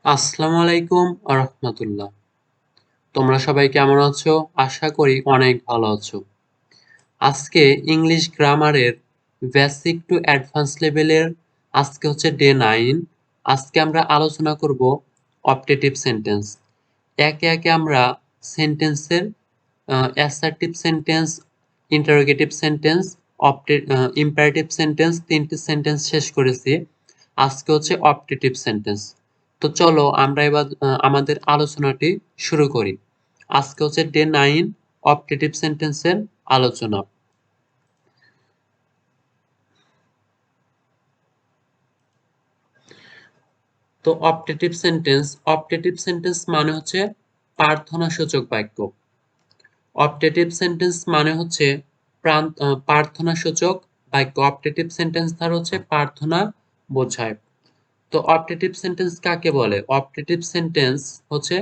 আসসালামু আলাইকুম আরহামাতুল্লাহ। তোমরা সবাই কেমন আছো? আশা করি অনেক ভালো আছো। আজকে ইংলিশ গ্রামারের বেসিক টু অ্যাডভান্স লেভেলের আজকে হচ্ছে ডে 9। আজকে আমরা আলোচনা করব অপটেটিভ সেন্টেন্স। একে একে আমরা সেন্টেন্সের assertive sentence, interrogative sentence, imperative sentence, তিনটি সেন্টেন্স শেষ করেছি। আজকে হচ্ছে অপটেটিভ সেন্টেন্স। তো চলো আমরা এবার আমাদের আলোচনাটি শুরু করি। আজকে হচ্ছে ডে 9 অপটেটিভ সেন্টেন্সের আলোচনা। তো অপটেটিভ সেন্টেন্স মানে হচ্ছে প্রার্থনাসূচক বাক্য। অপটেটিভ সেন্টেন্স মানে হচ্ছে প্রার্থনাসূচক বাক্য। অপটেটিভ সেন্টেন্স দ্বারা হচ্ছে প্রার্থনা বোঝায়। তো অপটেটিভ সেন্টেন্স কাকে বলে? অপটেটিভ সেন্টেন্স হচ্ছে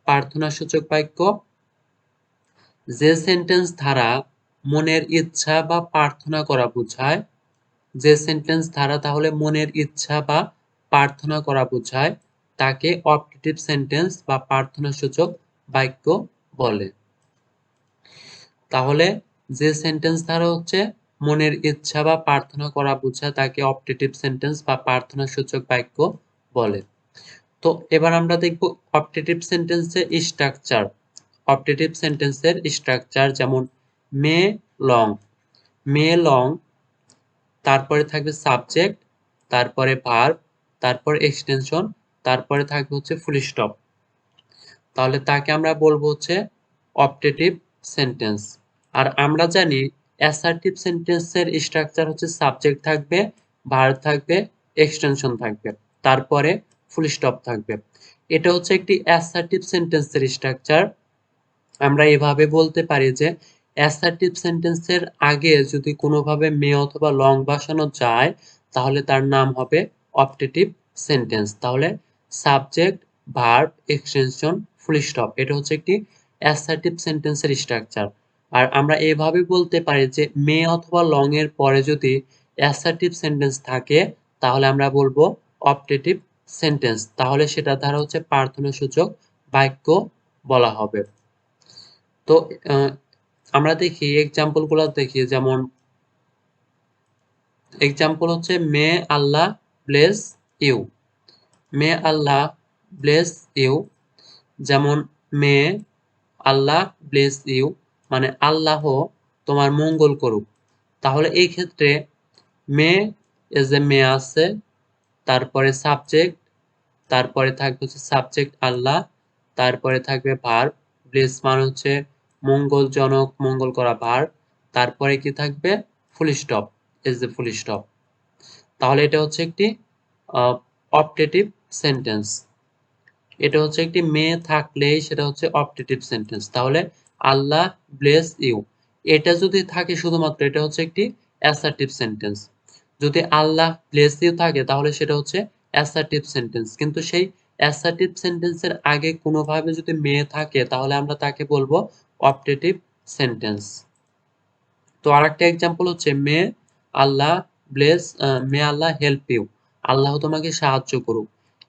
প্রার্থনাসূচক বাক্য, যে সেন্টেন্স দ্বারা মনের ইচ্ছা বা প্রার্থনা করা বোঝায়। যে সেন্টেন্স দ্বারা তাহলে মনের ইচ্ছা বা প্রার্থনা করা বোঝায় তাকে অপটেটিভ সেন্টেন্স বা প্রার্থনাসূচক বাক্য বলে। তাহলে যে সেন্টেন্স দ্বারা হচ্ছে মনের ইচ্ছা বা প্রার্থনা করা বোঝায় তাকে অপটেটিভ সেন্টেন্স বা প্রার্থনাসূচক বাক্য বলে। তো এবার আমরা দেখব অপটেটিভ সেন্টেন্সের স্ট্রাকচার। অপটেটিভ সেন্টেন্সের স্ট্রাকচার যেমন মে লং, মে লং, তারপরে থাকবে সাবজেক্ট, তারপরে ভার্ব, তারপর এক্সটেনশন, তারপরে থাকবে হচ্ছে ফুল স্টপ। তাহলে তাকে আমরা বলবো হচ্ছে অপটেটিভ সেন্টেন্স। আর আমরা জানি অ্যাসার্টিভ সেন্টেন্সের স্ট্রাকচার হচ্ছে সাবজেক্ট থাকবে, ভার্ব থাকবে, এক্সটেনশন থাকবে, তারপরে ফুল স্টপ থাকবে। এটা হচ্ছে একটি অ্যাসার্টিভ সেন্টেন্সের স্ট্রাকচার। আমরা এভাবে বলতে পারি যে অ্যাসার্টিভ সেন্টেন্সের আগে যদি কোনোভাবে মে অথবা লং বসানো যায় তাহলে তার নাম হবে অপটেটিভ সেন্টেন্স। তাহলে subject, verb, extension, full stop, এটা হচ্ছে একটি অ্যাসার্টিভ সেন্টেন্সের স্ট্রাকচার। আর আমরা এভাবে বলতে পারি যে মে অথবা লং এর পরে যদি অ্যাসার্টিভ সেন্টেন্স থাকে তাহলে আমরা বলবো অপটেটিভ সেন্টেন্স। তাহলে সেটা দ্বারা হচ্ছে প্রার্থনাসূচক বাক্য বলা হবে। তো আহ, আমরা দেখি এক্সাম্পল গুলো দেখি, যেমন এক্সাম্পল হচ্ছে may Allah bless you, may Allah bless you. যেমন মে আল্লাহ ব্লেস ইউ মানে আল্লাহ তোমার মঙ্গল করুক। তাহলে এই ক্ষেত্রে মে এজ এ মে আছে, তারপরে সাবজেক্ট, তারপরে থাকবে হচ্ছে সাবজেক্ট আল্লাহ, তারপরে থাকবে ভার্ব, ব্লেস মানে হচ্ছে মঙ্গলজনক, মঙ্গল করা ভার্ব, তারপরে কি থাকবে? Full stop, is the full stop. তাহলে এটা হচ্ছে একটি অপটেটিভ সেন্টেন্স। এটা হচ্ছে একটি মে থাকলেই সেটা হচ্ছে অপটেটিভ সেন্টেন্স। তাহলে আল্লাহ ব্লেস ইউ, এটা যদি থাকে শুধুমাত্র এটা হচ্ছে একটি অ্যাসার্টিভ সেন্টেন্স। যদি আল্লাহ ব্লেস ইউ থাকে তাহলে সেটা হচ্ছে অ্যাসার্টিভ সেন্টেন্স। কিন্তু সেই অ্যাসার্টিভ সেন্টেন্সের আগে কোনোভাবে যদি মে থাকে তাহলে আমরা তাকে বলবো অপটেটিভ সেন্টেন্স। তো আরেকটা এক্সাম্পল হচ্ছে may Allah bless, may Allah help you, Allah তোমাকে সাহায্য করুক।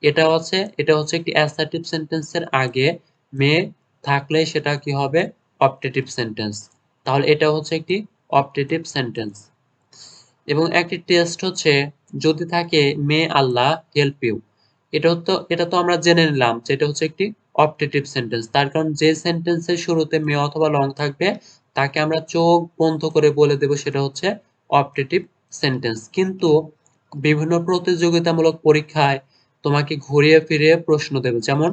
এটা হচ্ছে একটি অ্যাসার্টিভ সেন্টেন্সের আগে মে থাকলে সেটা কি হবে? Optative sentence. তাহলে এটা হচ্ছে একটি অপটেটিভ সেন্টেন্স। এবং একটি টেস্ট হচ্ছে যদি থাকে মে আল্লাহ হেল্প ইউ, এটা তো আমরা জেনে নিলাম যে এটা হচ্ছে একটি অপটেটিভ সেন্টেন্স। তার কারণ যে সেন্টেন্সের শুরুতে মে অথবা লং থাকবে তাকে আমরা চোখ বন্ধ করে বলে দেব সেটা হচ্ছে অপটেটিভ সেন্টেন্স। কিন্তু বিভিন্ন প্রতিযোগিতামূলক পরীক্ষায় তোমাকে ঘুরিয়ে ফিরিয়ে প্রশ্ন দেবে, যেমন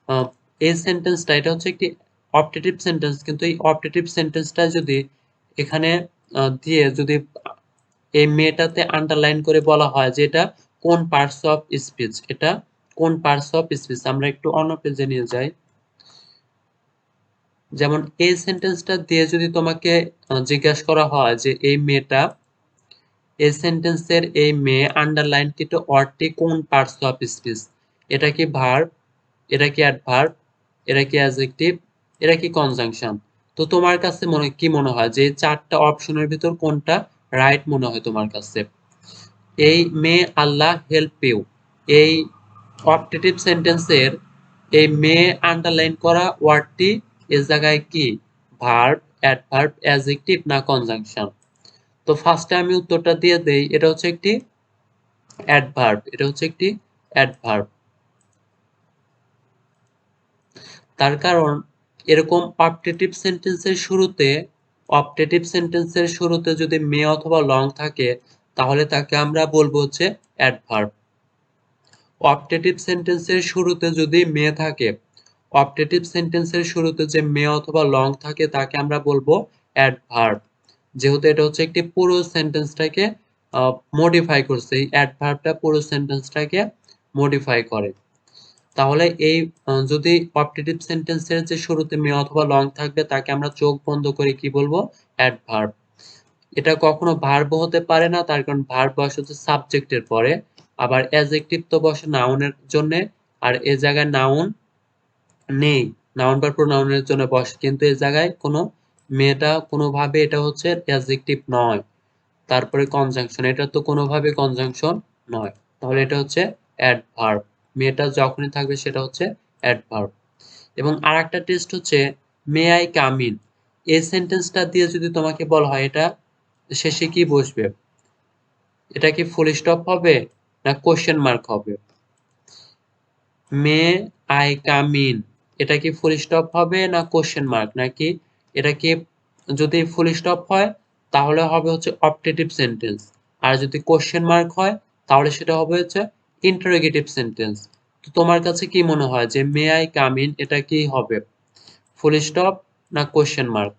আহ, এই সেন্টেন্সটা এটা হচ্ছে একটি অপটেটিভ সেন্টেন্স, কিন্তু এই অপটেটিভ সেন্টেন্সটা যদি এখানে দিয়ে যদি এই মেয়েটাতে আন্ডারলাইন করে বলা হয় যে এটা কোন পার্টস অফ স্পিচ, এটা কোন পার্টস অফ স্পিচ। আমরা একটু অন্য পেজে নিয়ে যাই। যেমন এই সেন্টেন্সটা দিয়ে যদি তোমাকে জিজ্ঞাসা করা হয় যে এই মেয়েটা, এই সেন্টেন্সের এই মেয়ে আন্ডারলাইনকৃত ওয়ার্ডটি কোন পার্টস অফ স্পিচ, এটা কি ভার্ব, এটা কি অ্যাডভার্ব, এটা কি অ্যাডজেক্টিভ, এটা কি কনজাংশন। তো তোমার কাছে কি মনে হয় যে এই চারটা অপশনের ভিতর কোনটা রাইট মনে হয় তোমার কাছে? এই মে আল্লাহ হেল্প ইউ, এই অপটেটিভ সেন্টেন্সের এই মে আন্ডারলাইন করা ওয়ার্ডটি এর জায়গায় কি? ভার্ব, অ্যাডভার্ব, অ্যাডজেক্টিভ না কনজাংশন? তো ফার্স্টে আমি উত্তরটা দিয়ে দেই। এটা হচ্ছে একটি অ্যাডভার্ব। এটা হচ্ছে একটি অ্যাডভার্ব। তার কারণ এরকম অপটেটিভ সেন্টেন্সের শুরুতে যদি মে অথবা লং থাকে তাহলে তাকে আমরা বলবো হচ্ছে অ্যাডভার্ব। অপটেটিভ সেন্টেন্সের শুরুতে যদি মে থাকে, অপটেটিভ সেন্টেন্সের শুরুতে যে মে অথবা লং থাকে তাকে আমরা বলবো অ্যাডভার্ব। যেহেতু এটা হচ্ছে একটি পুরো সেন্টেন্সটাকে মডিফাই করছে, এই অ্যাডভার্বটা পুরো সেন্টেন্সটাকে মডিফাই করে। তাহলে এই যদি অপটেটিভ সেন্টেন্সের যে শুরুতে মে অথবা লং থাকবে তাকে আমরা চোখ বন্ধ করে কি বলবো? অ্যাডভার্ব। এটা কখনো ভার্ব হতে পারে না, তার কারণ ভার্ব বসে হচ্ছে সাবজেক্টের পরে, আবার অ্যাডজেক্টিভ তো বসে নাউনের জন্য, আর এ জায়গায় নাউন নেই, নাউন বা প্রোনাউনের জন্য বসে, কিন্তু এ জায়গায় কোনো মেয়েটা কোনোভাবে এটা হচ্ছে অ্যাডজেক্টিভ নয়। তারপরে কনজাংশন, এটা তো কোনোভাবে কনজাংশন নয়, তাহলে এটা হচ্ছে অ্যাডভার্ব। মেয়েটা যখনই থাকবে সেটা হচ্ছে অ্যাডভার্ব। এবং আরেকটা টেস্ট হচ্ছে মে আই কাম ইন। এই সেন্টেন্সটা দিয়ে যদি তোমাকে বলা হয় এটা শেষে কি বসবে? এটা কি ফুল স্টপ হবে না কোশ্চেন মার্ক হবে? মে আই কাম ইন, এটা কি ফুল স্টপ হবে না কোশ্চেন মার্ক, নাকি এটা কি, যদি ফুল স্টপ হয় তাহলে হবে হচ্ছে অপটেটিভ সেন্টেন্স, আর যদি কোশ্চেন মার্ক হয় তাহলে সেটা হবে হচ্ছে ইন্টারোগেটিভ সেন্টেন্স। তো তোমার কাছে কি মনে হয় যে মে আই কাম ইন এটা কি হবে? ফুল স্টপ না কোশ্চেন মার্ক?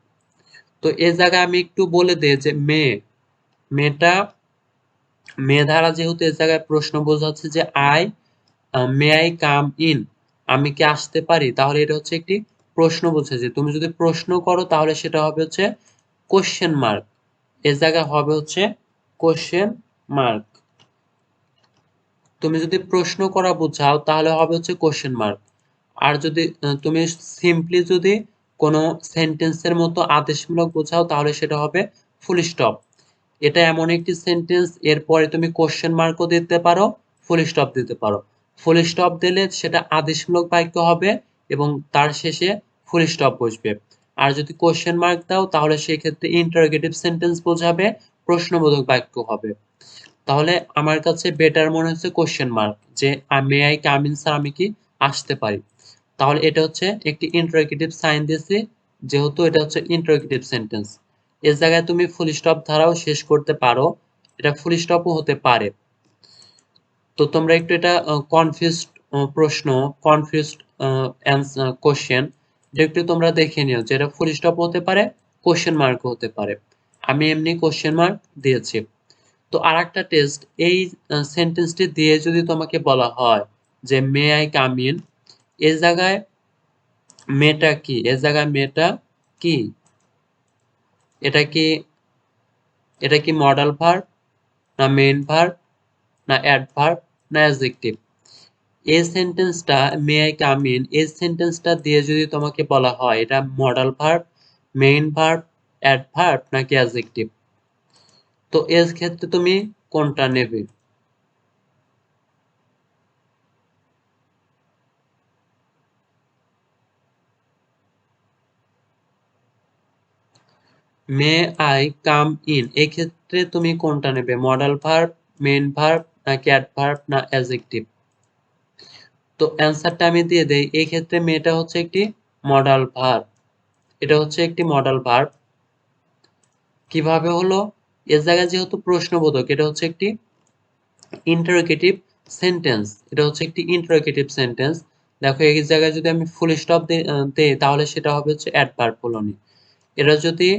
তো এই জায়গায় আমি একটু বলে দিই যে মেটা মে দ্বারা যেহেতু এই জায়গায় প্রশ্ন বোঝাচ্ছে যে মে আই কাম ইন, আমি কি আসতে পারি, তাহলে এটা হচ্ছে একটি প্রশ্ন বোঝাচ্ছে। তুমি যদি প্রশ্ন করো তাহলে সেটা হবে হচ্ছে কোশ্চেন মার্ক। এর জায়গায় হবে হচ্ছে কোশ্চেন মার্ক। তুমি যদি প্রশ্ন করা বোঝাও তাহলে হবে হচ্ছে কোশ্চেন মার্ক। আর যদি তুমি সিম্পলি যদি কোনো সেন্টেন্সের মতো আদেশমূলক বোঝাও তাহলে সেটা হবে ফুল স্টপ। এটা এমন একটি সেন্টেন্স, এরপরে তুমি কোশ্চেন মার্কও দিতে পারো, ফুল স্টপ দিতে পারো। ফুল স্টপ দিলে সেটা আদেশমূলক বাক্য হবে এবং তার শেষে ফুল স্টপ বসবে। আর যদি কোশ্চেন মার্ক দাও তাহলে সেই ক্ষেত্রে ইন্টারোগেটিভ সেন্টেন্স বোঝাবে, প্রশ্নবোধক বাক্য হবে। তাহলে আমার কাছে বেটার মনে হচ্ছে কোশ্চেন মার্ক, যে may I come in sir, আমি কি আসতে পারি। তাহলে এটা হচ্ছে একটি ইন্টারোগেটিভ সাইন দিয়েছি, যেহেতু এটা হচ্ছে ইন্টারোগেটিভ সেন্টেন্স। এর জায়গায় তুমি ফুল স্টপ ধারাও শেষ করতে পারো, এটা ফুল স্টপও হতে পারে। তো তোমরা একটু এটা কনফিউজড প্রশ্ন, কনফিউজড কোশ্চেন, এটা একটু তোমরা দেখে নিও যে এটা ফুল স্টপ হতে পারে, কোশ্চেন মার্কও হতে পারে। আমি এমনি কোশ্চেন মার্ক দিয়েছি। তো আরেকটা টেস্ট, এই সেন্টেন্সটি দিয়ে যদি তোমাকে বলা হয় যে মে আই কাম ইন, এর জায়গায় মেটা কি? এর জায়গায় মেটা কি? এটা কি, এটা কি মডাল ভার্ব না মেইন ভার্ব না অ্যাডভার্ব না অ্যাডজেক্টিভ? এই সেন্টেন্সটা মে আই কাম ইন, এই সেন্টেন্সটা দিয়ে যদি তোমাকে বলা হয় এটা modal verb, main verb, adverb নাকি অ্যাডজেক্টিভ, তো এর ক্ষেত্রে তুমি কোনটা নেবে? মে আই কাম ইন, এই ক্ষেত্রে তুমি কোনটা নেবে? মডাল ভার্ব, মেইন ভার্ব নাকি অ্যাডভার্ব না অ্যাডজেক্টিভ? তো অ্যান্সারটা আমি দিয়ে দেই, এই ক্ষেত্রে মেটা হচ্ছে একটি মডাল ভার্ব। এটা হচ্ছে একটি মডাল ভার্ব। কিভাবে হলো? এর জায়গায় যেহেতু প্রশ্নবোধক, এটা হচ্ছে একটি ইন্টারোগেটিভ সেন্টেন্স, এটা হচ্ছে একটি ইন্টারোগেটিভ সেন্টেন্স। দেখো এই জায়গায় যদি আমি ফুল স্টপ দেই তাহলে সেটা হবে হচ্ছে অ্যাডভার্ব হলোনি। এটা যদি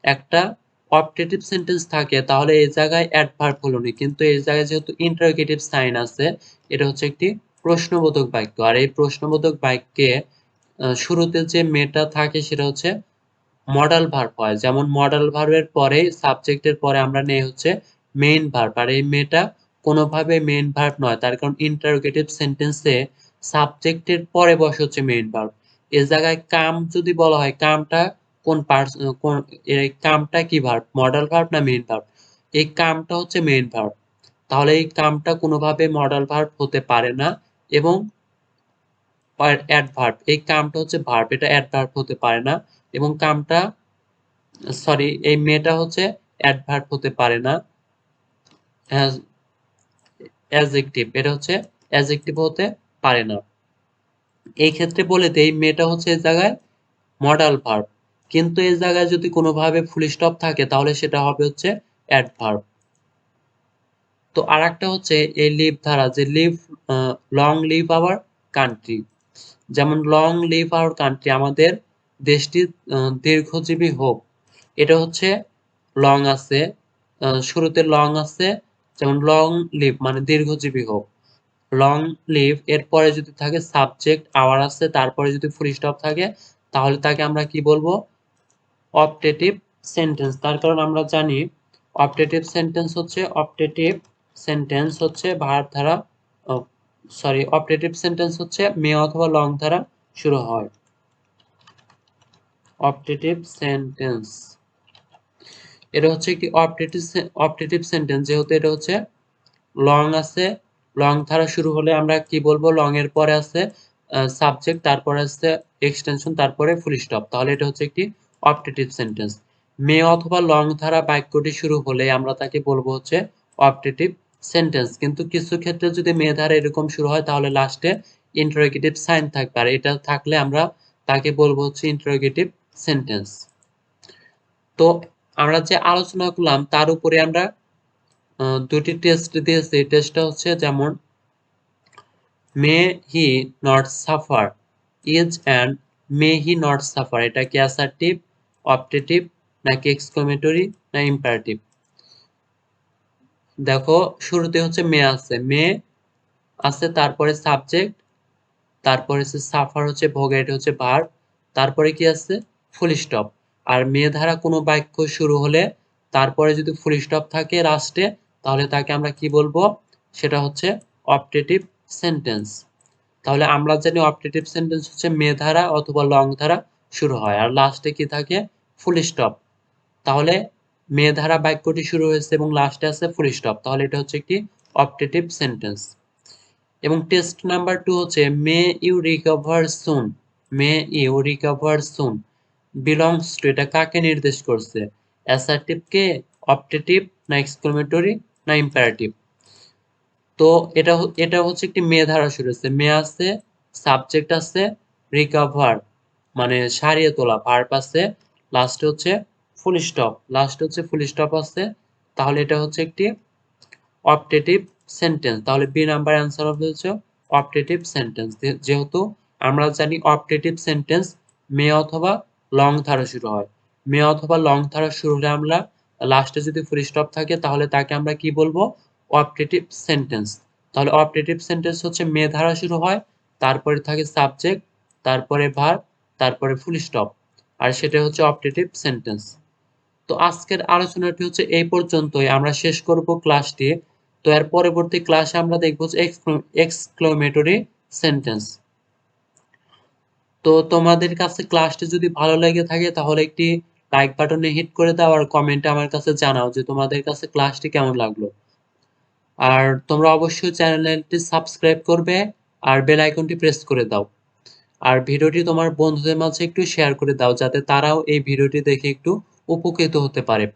একটা অপটেটিভ সেন্টেন্স থাকে তাহলে এই জায়গায় অ্যাডভার্ব হলোনি, কিন্তু এই জায়গায় যেহেতু ইন্টারোগেটিভ সাইন আছে এটা হচ্ছে একটি প্রশ্নবোধক বাক্য, আর এই প্রশ্নবোধক বাক্যে শুরুতে যে মেটা থাকে সেটা হচ্ছে মডাল ভার্ব হয়। যেমন মডাল ভার্বের পরে সাবজেক্টের পরে আমরা নেই হচ্ছে মেইন ভার্ব, আর এই মেয়েটা কোনোভাবে মেইন ভার্ব নয়, তার কারণ ইন্টারোগেটিভ সেন্টেন্সে সাবজেক্টের পরে বসে হচ্ছে মেইন ভার্ব। এ জায়গায় কাম যদি বলা হয়, কামটা কোন কোন, এই কামটা কি ভার্ব, মডাল ভার্ব না মেইন ভার্ব? এই কামটা হচ্ছে মেইন ভার্ব। তাহলে এই কামটা কোনোভাবে মডাল ভার্ব হতে পারে না, এবং অ্যাডভার্ব, এই কামটা হচ্ছে ভার্ব, এটা অ্যাডভার্ব হতে পারে না। এবং কামটা সরি এই মেয়েটা হচ্ছে অ্যাডভার্ব হতে পারে না। অ্যাডজেক্টিভ, এটা হচ্ছে অ্যাডজেক্টিভ হতে পারে না। এই ক্ষেত্রে বলে দেই মেয়েটা হচ্ছে এই জায়গায় মডাল ভার্ব, কিন্তু এই জায়গায় যদি কোনোভাবে ফুল স্টপ থাকে তাহলে সেটা হবে হচ্ছে অ্যাডভার্ব। তো আরেকটা হচ্ছে এই লিভ ধারা, যে live long live our country, যেমন লং লিভ আওয়ার কান্ট্রি, আমাদের দেশটি দীর্ঘজীবী হোক, এটা হচ্ছে লং আছে, শুরুতে লং আছে, যেমন লং লিভ মানে দীর্ঘজীবী হোক, লং লিভ এরপরে যদি থাকে সাবজেক্ট আওয়ার আছে, তারপরে যদি ফুল স্টপ থাকে তাহলে তাকে আমরা কি বলবো, অপটেটিভ সেন্টেন্স। তার কারণ আমরা জানি অপটেটিভ সেন্টেন্স হচ্ছে ভার্ব দ্বারা অপটেটিভ সেন্টেন্স হচ্ছে মে অথবা লং দ্বারা শুরু হয়। অপটেটিভ সেন্টেন্স এটা হচ্ছে একটি অপটেটিভ সেন্টেন্স, যেহেতু এটা হচ্ছে লং আছে, লং দ্বারা শুরু হলে আমরা কি বলবো, লং এর পরে আছে সাবজেক্ট, তারপরে আছে এক্সটেনশন, তারপরে ফুল স্টপ, তাহলে এটা হচ্ছে একটি অপটেটিভ সেন্টেন্স। মে অথবা লং দ্বারা বাক্যটি শুরু হলে আমরা তাকে বলবো হচ্ছে অপটেটিভ সেন্টেন্স। কিন্তু কিছু ক্ষেত্রে যদি মে দ্বারা এরকম শুরু হয় তাহলে লাস্টে ইন্টারোগেটিভ সাইন থাকবে, আর এটা থাকলে আমরা তাকে বলবো হচ্ছে ইন্টারোগেটিভ সেন্টেন্স। তো আমরা যে আলোচনা করলাম তার উপরে আমরা দুটি টেস্ট দিয়েছি। এই টেস্টটা হচ্ছে যেমন may he not suffer is and may he not suffer, এটা কি অ্যাসার্টিভ, অপটেটিভ, নাকি এক্সক্লেমেটরি, না ইম্পারেটিভ। দেখো শুরুতে হচ্ছে মে আছে, মে আছে, তারপরে সাবজেক্ট, তারপরে হচ্ছে সাফার হচ্ছে ভোগ, এটা হচ্ছে ভার্ব, তারপরে কি আছে ফুল স্টপ। আর মে দ্বারা কোনো বাক্য শুরু হলে তারপরে যদি ফুল স্টপ থাকে লাস্টে তাহলে তাকে আমরা কি বলবো, সেটা হচ্ছে অপটেটিভ সেন্টেন্স। তাহলে আমরা জানি অপটেটিভ সেন্টেন্স হচ্ছে মে দ্বারা অথবা লং দ্বারা শুরু হয় আর লাস্টে কি থাকে ফুল স্টপ। তাহলে মে দ্বারা বাক্যটি শুরু হয়েছে এবং লাস্টে আছে ফুল স্টপ, তাহলে এটা হচ্ছে একটি অপটেটিভ সেন্টেন্স। এবং টেস্ট নাম্বার 2 হচ্ছে may you recover soon, may you recover soon belongs to, এটা কাকে নির্দেশ করছে, অ্যাসার্টিভ কে, অপটেটিভ, না এক্সক্লেমেটরি, না ইম্পারেটিভ। তো এটা হচ্ছে একটি মে ধারা শুরু হচ্ছে, মে আছে, সাবজেক্ট আছে, রিকভার মানে সারিয়ে তোলা, ভার্ব আছে, লাস্টে হচ্ছে ফুল স্টপ আছে, তাহলে এটা হচ্ছে একটি অপটেটিভ সেন্টেন্স। তাহলে বি নাম্বার অ্যান্সার হবে হচ্ছে অপটেটিভ সেন্টেন্স, যেহেতু আমরা জানি অপটেটিভ সেন্টেন্স মে অথবা লং ধারা শুরু হয়। মে অথবা লং ধারা শুরু হলে আমরা লাস্টে যদি ফুল স্টপ থাকে তাহলে তাকে আমরা কি বলবো, অপটেটিভ সেন্টেন্স। তাহলে অপটেটিভ সেন্টেন্স হচ্ছে মে ধারা শুরু হয়, তারপরে থাকে সাবজেক্ট, তারপরে ভার্ব, তারপরে ফুল স্টপ, আর সেটা হচ্ছে অপটেটিভ সেন্টেন্স। তো আজকের আলোচনাটি হচ্ছে এই পর্যন্তই, আমরা শেষ করব ক্লাসটি। তো এর পরবর্তী ক্লাসে আমরা দেখব এক্সক্লেমেটরি সেন্টেন্স। তো তোমাদের কাছে ক্লাসটি যদি ভালো লেগে থাকে তাহলে একটি লাইক বাটনে হিট করে দাও আর কমেন্টে আমার কাছে জানাও যে তোমাদের কাছে ক্লাসটি কেমন লাগলো। আর তোমরা অবশ্যই চ্যানেলটি সাবস্ক্রাইব করবে আর বেল আইকনটি প্রেস করে দাও। আর ভিডিওটি তোমার বন্ধুদের মাঝে একটু শেয়ার করে দাও যাতে তারাও এই ভিডিওটি দেখে একটু উপকৃত হতে পারে।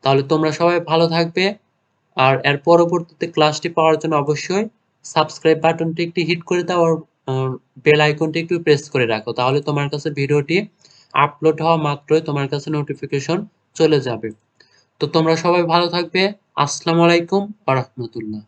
তাহলে তোমরা সবাই ভালো থাকবে। আর এর পরবর্তীতে ক্লাসটি পাওয়ার জন্য অবশ্যই সাবস্ক্রাইব বাটনটি একটি হিট করে দাও আর বেল আইকনটি একটু প্রেস করে রাখো, তাহলে তোমার কাছে ভিডিওটি আপলোড হওয়া মাত্রই তোমার কাছে নোটিফিকেশন চলে যাবে। তো তোমরা সবাই ভালো থাকবে। আসসালামু আলাইকুম ওয়া রাহমাতুল্লাহ।